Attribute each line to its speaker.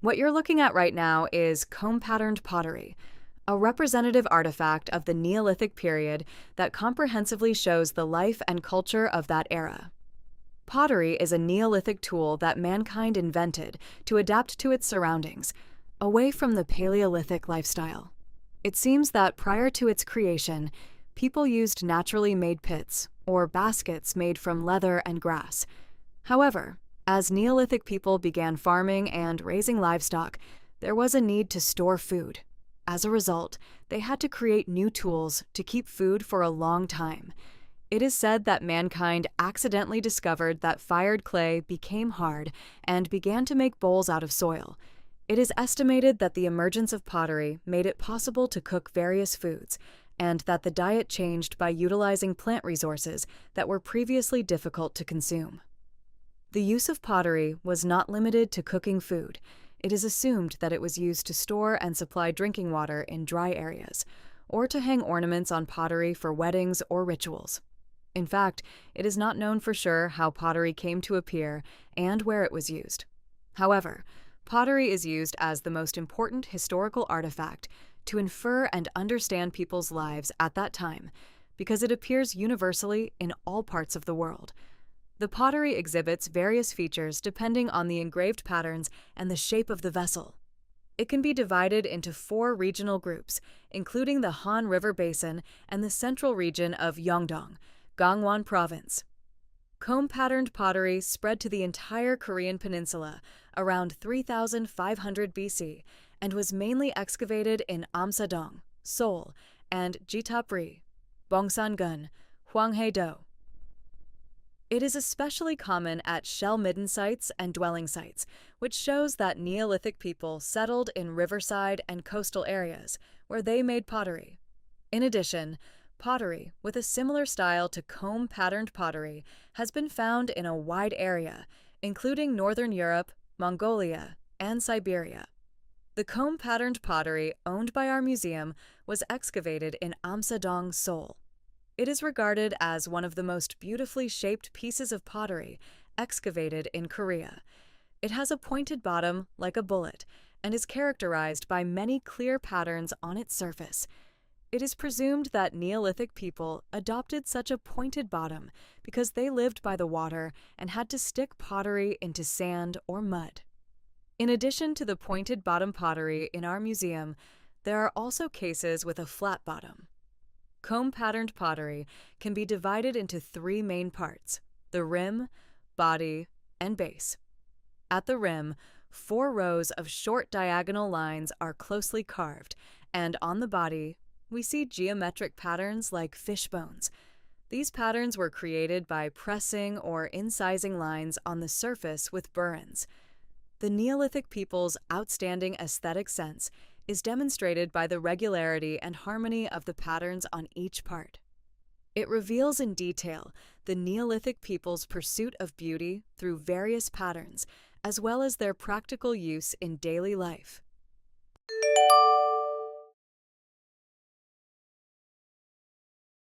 Speaker 1: What you're looking at right now is comb-patterned pottery, a representative artifact of the Neolithic period that comprehensively shows the life and culture of that era. Pottery is a Neolithic tool that mankind invented to adapt to its surroundings, away from the Paleolithic lifestyle. It seems that prior to its creation, people used naturally made pits, or baskets made from leather and grass. However, as Neolithic people began farming and raising livestock, there was a need to store food. As a result, they had to create new tools to keep food for a long time. It is said that mankind accidentally discovered that fired clay became hard and began to make bowls out of soil. It is estimated that the emergence of pottery made it possible to cook various foods, and that the diet changed by utilizing plant resources that were previously difficult to consume. The use of pottery was not limited to cooking food. It is assumed that it was used to store and supply drinking water in dry areas, or to hang ornaments on pottery for weddings or rituals. In fact, it is not known for sure how pottery came to appear and where it was used. However, pottery is used as the most important historical artifact to infer and understand people's lives at that time, because it appears universally in all parts of the world. The pottery exhibits various features depending on the engraved patterns and the shape of the vessel. It can be divided into 4 regional groups, including the Han River Basin and the central region of Yeongdong, Gangwon Province. Comb-patterned pottery spread to the entire Korean peninsula around 3500 BC and was mainly excavated in Amsadong, Seoul, and Jitapri, Bongsan-gun, Hwanghae-do. It is especially common at shell-midden sites and dwelling sites, which shows that Neolithic people settled in riverside and coastal areas, where they made pottery. In addition, pottery, with a similar style to comb-patterned pottery, has been found in a wide area, including Northern Europe, Mongolia, and Siberia. The comb-patterned pottery owned by our museum was excavated in Amsadong, Seoul. It is regarded as one of the most beautifully shaped pieces of pottery excavated in Korea. It has a pointed bottom like a bullet and is characterized by many clear patterns on its surface. It is presumed that Neolithic people adopted such a pointed bottom because they lived by the water and had to stick pottery into sand or mud. In addition to the pointed bottom pottery in our museum, there are also cases with a flat bottom. Comb-patterned pottery can be divided into 3 main parts: the rim, body, and base. At the rim, 4 rows of short diagonal lines are closely carved, and on the body, we see geometric patterns like fish bones. These patterns were created by pressing or incising lines on the surface with burins. The Neolithic people's outstanding aesthetic sense is demonstrated by the regularity and harmony of the patterns on each part. It reveals in detail the Neolithic people's pursuit of beauty through various patterns, as well as their practical use in daily life.